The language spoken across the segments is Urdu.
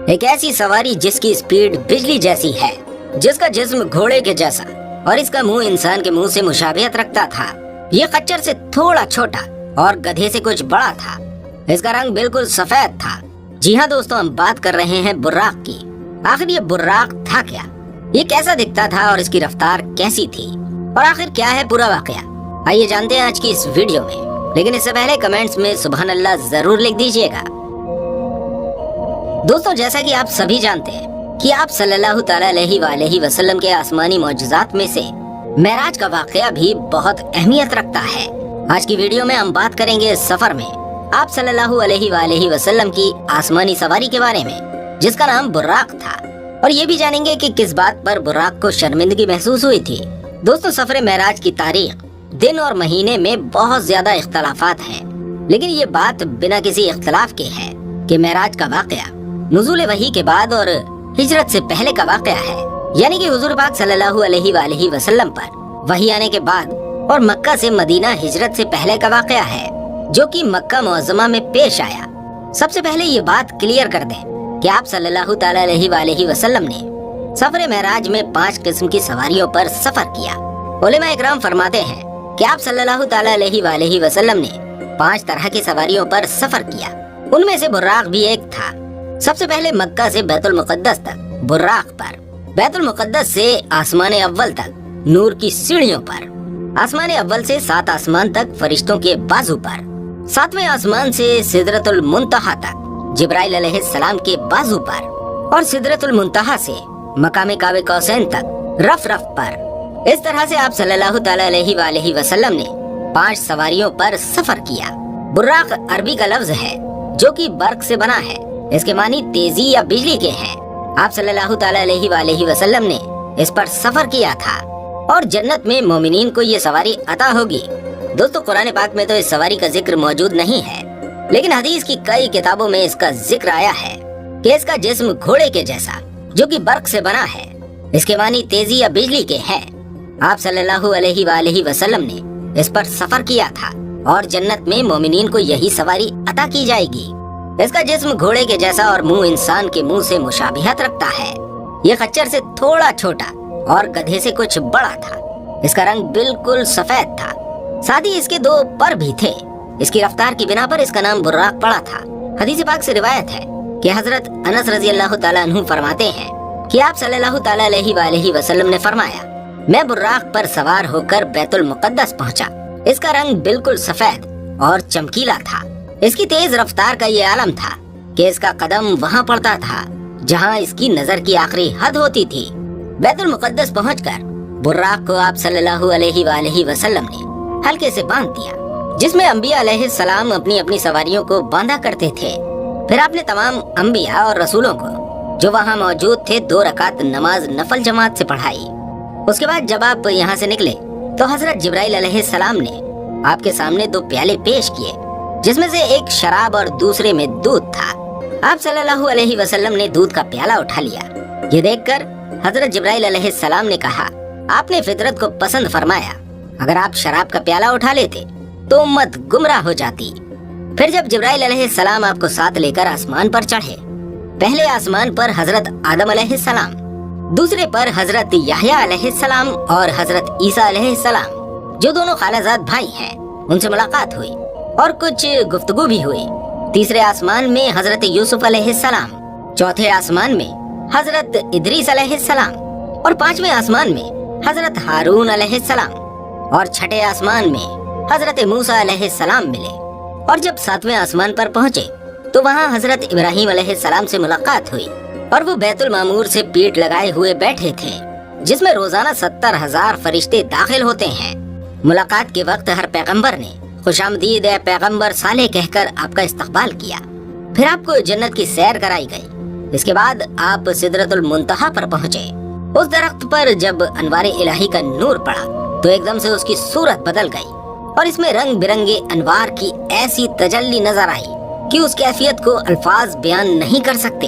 ایک ایسی سواری جس کی سپیڈ بجلی جیسی ہے، جس کا جسم گھوڑے کے جیسا اور اس کا منہ انسان کے منہ سے مشابہت رکھتا تھا۔ یہ خچر سے تھوڑا چھوٹا اور گدھے سے کچھ بڑا تھا۔ اس کا رنگ بالکل سفید تھا۔ جی ہاں دوستو، ہم بات کر رہے ہیں براق کی۔ آخر یہ براق تھا کیا؟ یہ کیسا دکھتا تھا اور اس کی رفتار کیسی تھی؟ اور آخر کیا ہے پورا واقعہ؟ آئیے جانتے ہیں آج کی اس ویڈیو میں، لیکن اس سے پہلے کمنٹس میں سبحان اللہ ضرور لکھ دیجئے گا۔ دوستو، جیسا کہ آپ سبھی جانتے ہیں کہ آپ صلی اللہ تعالیٰ علیہ وآلہ وسلم کے آسمانی معجزات میں سے معراج کا واقعہ بھی بہت اہمیت رکھتا ہے۔ آج کی ویڈیو میں ہم بات کریں گے اس سفر میں آپ صلی اللہ علیہ وآلہ وسلم کی آسمانی سواری کے بارے میں، جس کا نام براق تھا، اور یہ بھی جانیں گے کہ کس بات پر براق کو شرمندگی محسوس ہوئی تھی۔ دوستو، سفر معراج کی تاریخ، دن اور مہینے میں بہت زیادہ اختلافات ہیں، لیکن یہ بات بنا کسی اختلاف کے ہے کہ معراج کا واقعہ نزول وحی کے بعد اور ہجرت سے پہلے کا واقعہ ہے، یعنی کہ حضور پاک صلی اللہ علیہ وآلہ وسلم پر وحی آنے کے بعد اور مکہ سے مدینہ ہجرت سے پہلے کا واقعہ ہے، جو کہ مکہ معظمہ میں پیش آیا۔ سب سے پہلے یہ بات کلیئر کر دیں کہ آپ صلی اللہ تعالیٰ علیہ وآلہ وسلم نے سفر معراج میں 5 قسم کی سواریوں پر سفر کیا۔ علماء اکرام فرماتے ہیں کہ آپ صلی اللہ تعالیٰ علیہ وآلہ وسلم نے 5 طرح کی سواریوں پر سفر کیا۔ ان میں سے براق بھی ایک تھا۔ سب سے پہلے مکہ سے بیت المقدس تک براق پر، بیت المقدس سے آسمان اول تک نور کی سیڑھیوں پر، آسمان اول سے 7 آسمان تک فرشتوں کے بازو پر، 7ویں آسمان سے سدرۃ المنتہا تک جبرائیل علیہ السلام کے بازو پر، اور سدرۃ المنتہا سے مقام قاب قوسین تک رف رف پر۔ اس طرح سے آپ صلی اللہ تعالیٰ علیہ وآلہ وسلم نے 5 سواریوں پر سفر کیا۔ براق عربی کا لفظ ہے جو کہ برق سے بنا ہے۔ اس کے معنی تیزی یا بجلی کے ہیں۔ آپ صلی اللہ تعالیٰ علیہ وآلہ وسلم نے اس پر سفر کیا تھا، اور جنت میں مومنین کو یہ سواری عطا ہوگی۔ دوستو، قرآن پاک میں تو اس سواری کا ذکر موجود نہیں ہے، لیکن حدیث کی کئی کتابوں میں اس کا ذکر آیا ہے کہ اس کا جسم گھوڑے کے جیسا جو کہ برق سے بنا ہے۔ اس کے معنی تیزی یا بجلی کے ہیں۔ آپ صلی اللہ علیہ وآلہ وسلم نے اس پر سفر کیا تھا، اور جنت میں مومنین کو یہی سواری عطا کی جائے گی۔ اس کا جسم گھوڑے کے جیسا اور منہ انسان کے منہ سے مشابہت رکھتا ہے۔ یہ خچر سے تھوڑا چھوٹا اور گدھے سے کچھ بڑا تھا۔ اس کا رنگ بالکل سفید تھا، ساتھ ہی اس کے 2 پر بھی تھے۔ اس کی رفتار کی بنا پر اس کا نام براق پڑا تھا۔ حدیث پاک سے روایت ہے کہ حضرت انس رضی اللہ تعالیٰ عنہ فرماتے ہیں کہ آپ صلی اللہ تعالیٰ علیہ وآلہ وسلم نے فرمایا، میں براق پر سوار ہو کر بیت المقدس پہنچا۔ اس کا رنگ بالکل سفید اور چمکیلا تھا۔ اس کی تیز رفتار کا یہ عالم تھا کہ اس کا قدم وہاں پڑتا تھا جہاں اس کی نظر کی آخری حد ہوتی تھی۔ بیت المقدس پہنچ کر براق کو آپ صلی اللہ علیہ وآلہ وسلم نے ہلکے سے باندھ دیا، جس میں انبیاء علیہ السلام اپنی اپنی سواریوں کو باندھا کرتے تھے۔ پھر آپ نے تمام انبیاء اور رسولوں کو جو وہاں موجود تھے 2 رکعت نماز نفل جماعت سے پڑھائی۔ اس کے بعد جب آپ یہاں سے نکلے تو حضرت جبرائیل علیہ السلام نے آپ کے سامنے 2 پیالے پیش کیے، جس میں سے ایک شراب اور دوسرے میں دودھ تھا۔ آپ صلی اللہ علیہ وسلم نے دودھ کا پیالہ اٹھا لیا۔ یہ دیکھ کر حضرت جبرائیل علیہ السلام نے کہا، آپ نے فطرت کو پسند فرمایا، اگر آپ شراب کا پیالہ اٹھا لیتے تو امت گمراہ ہو جاتی۔ پھر جب جبرائیل علیہ السلام آپ کو ساتھ لے کر آسمان پر چڑھے، پہلے آسمان پر حضرت آدم علیہ السلام، دوسرے پر حضرت یحییٰ علیہ السلام اور حضرت عیسیٰ علیہ السلام، جو دونوں خالہ زاد بھائی ہیں، ان سے ملاقات ہوئی اور کچھ گفتگو بھی ہوئی۔ تیسرے آسمان میں حضرت یوسف علیہ السلام، چوتھے آسمان میں حضرت ادریس علیہ السلام، اور 5ویں آسمان میں حضرت ہارون علیہ السلام، اور 6ٹھے آسمان میں حضرت موسیٰ علیہ السلام ملے۔ اور جب 7ویں آسمان پر پہنچے تو وہاں حضرت ابراہیم علیہ السلام سے ملاقات ہوئی، اور وہ بیت المعمور سے پیٹھ لگائے ہوئے بیٹھے تھے، جس میں روزانہ 70,000 فرشتے داخل ہوتے ہیں۔ ملاقات کے وقت ہر پیغمبر نے خوش آمدید اے پیغمبر صالح کہہ کر آپ کا استقبال کیا۔ پھر آپ کو جنت کی سیر کرائی گئی۔ اس کے بعد آپ سدرۃ المنتہا پر پہنچے۔ اس درخت پر جب انوار الہی کا نور پڑا تو ایک دم سے اس کی صورت بدل گئی، اور اس میں رنگ برنگے انوار کی ایسی تجلی نظر آئی کہ اس کیفیت کو الفاظ بیان نہیں کر سکتے۔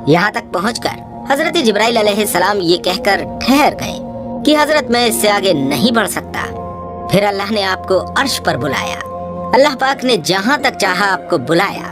یہاں تک پہنچ کر حضرت جبرائیل علیہ السلام یہ کہہ کر ٹھہر گئے کہ حضرت میں اس سے آگے نہیں بڑھ سکتا۔ پھر اللہ نے آپ کو عرش پر بلایا۔ اللہ پاک نے جہاں تک چاہا آپ کو بلایا،